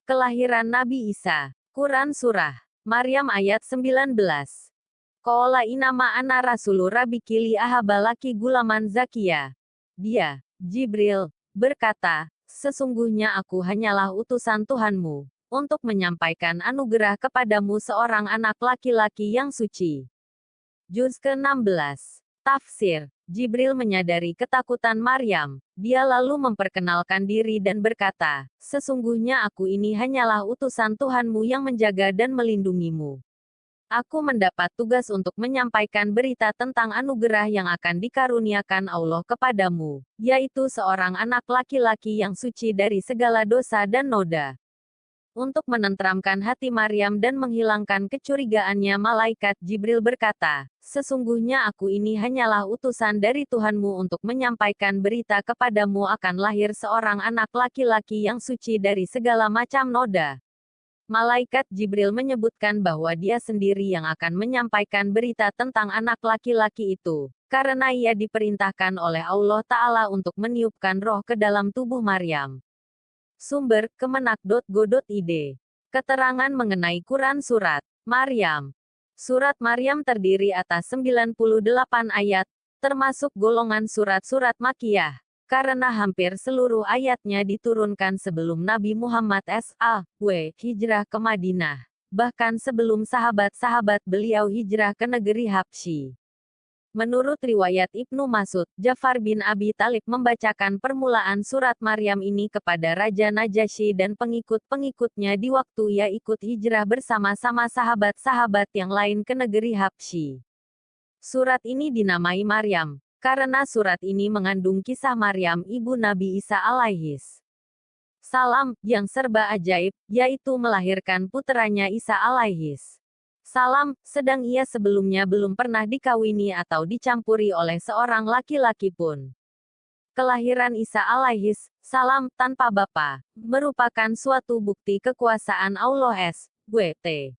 Kelahiran Nabi Isa. Quran Surah Maryam ayat 19. Qala inama ana rasulu rabbiki li ahabalaki gulaman zakiya. Dia, Jibril, berkata, sesungguhnya aku hanyalah utusan Tuhanmu, untuk menyampaikan anugerah kepadamu seorang anak laki-laki yang suci. Juz ke-16. Tafsir. Jibril menyadari ketakutan Maryam. Dia lalu memperkenalkan diri dan berkata, sesungguhnya aku ini hanyalah utusan Tuhanmu yang menjaga dan melindungimu. Aku mendapat tugas untuk menyampaikan berita tentang anugerah yang akan dikaruniakan Allah kepadamu, yaitu seorang anak laki-laki yang suci dari segala dosa dan noda. Untuk menenteramkan hati Maryam dan menghilangkan kecurigaannya, malaikat Jibril berkata, sesungguhnya aku ini hanyalah utusan dari Tuhanmu untuk menyampaikan berita kepadamu akan lahir seorang anak laki-laki yang suci dari segala macam noda. Malaikat Jibril menyebutkan bahwa dia sendiri yang akan menyampaikan berita tentang anak laki-laki itu, karena ia diperintahkan oleh Allah Ta'ala untuk meniupkan roh ke dalam tubuh Maryam. Sumber, kemenak.go.id. Keterangan mengenai Quran Surat Maryam. Surat Maryam terdiri atas 98 ayat, termasuk golongan surat-surat Makkiyah, karena hampir seluruh ayatnya diturunkan sebelum Nabi Muhammad S.A.W. hijrah ke Madinah, bahkan sebelum sahabat-sahabat beliau hijrah ke negeri Habsyi. Menurut riwayat Ibnu Mas'ud, Ja'far bin Abi Thalib membacakan permulaan surat Maryam ini kepada Raja Najasyi dan pengikut-pengikutnya di waktu ia ikut hijrah bersama-sama sahabat-sahabat yang lain ke negeri Habsyi. Surat ini dinamai Maryam, karena surat ini mengandung kisah Maryam ibu Nabi Isa alaihis salam, yang serba ajaib, yaitu melahirkan puteranya Isa alaihis salam, sedang ia sebelumnya belum pernah dikawini atau dicampuri oleh seorang laki-laki pun. Kelahiran Isa alaihis salam tanpa bapa merupakan suatu bukti kekuasaan Allah SWT.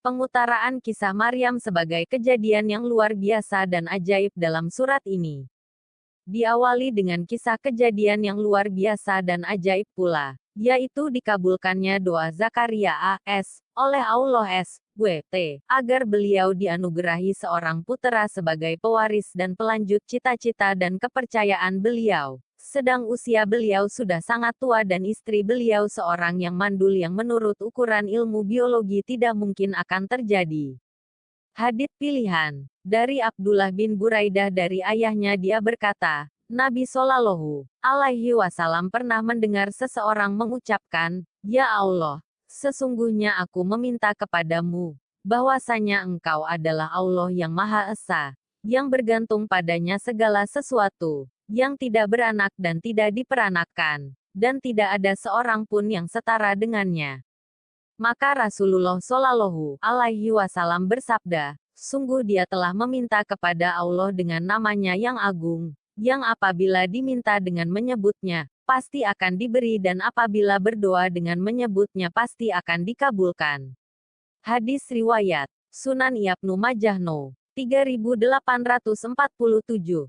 Pengutaraan kisah Maryam sebagai kejadian yang luar biasa dan ajaib dalam surat ini diawali dengan kisah kejadian yang luar biasa dan ajaib pula, yaitu dikabulkannya doa Zakaria a.s. oleh Allah SWT, agar beliau dianugerahi seorang putera sebagai pewaris dan pelanjut cita-cita dan kepercayaan beliau, sedang usia beliau sudah sangat tua dan istri beliau seorang yang mandul yang menurut ukuran ilmu biologi tidak mungkin akan terjadi. Hadits pilihan dari Abdullah bin Buraidah dari ayahnya, dia berkata, Nabi Shallallahu Alaihi Wasallam pernah mendengar seseorang mengucapkan, Ya Allah, sesungguhnya aku meminta kepadamu, bahwasanya Engkau adalah Allah yang Maha Esa, yang bergantung padanya segala sesuatu, yang tidak beranak dan tidak diperanakkan, dan tidak ada seorang pun yang setara dengannya. Maka Rasulullah Shallallahu Alaihi Wasallam bersabda, sungguh dia telah meminta kepada Allah dengan namanya yang agung, yang apabila diminta dengan menyebutnya, pasti akan diberi, dan apabila berdoa dengan menyebutnya pasti akan dikabulkan. Hadis riwayat Sunan Ibnu Majah No. 3847.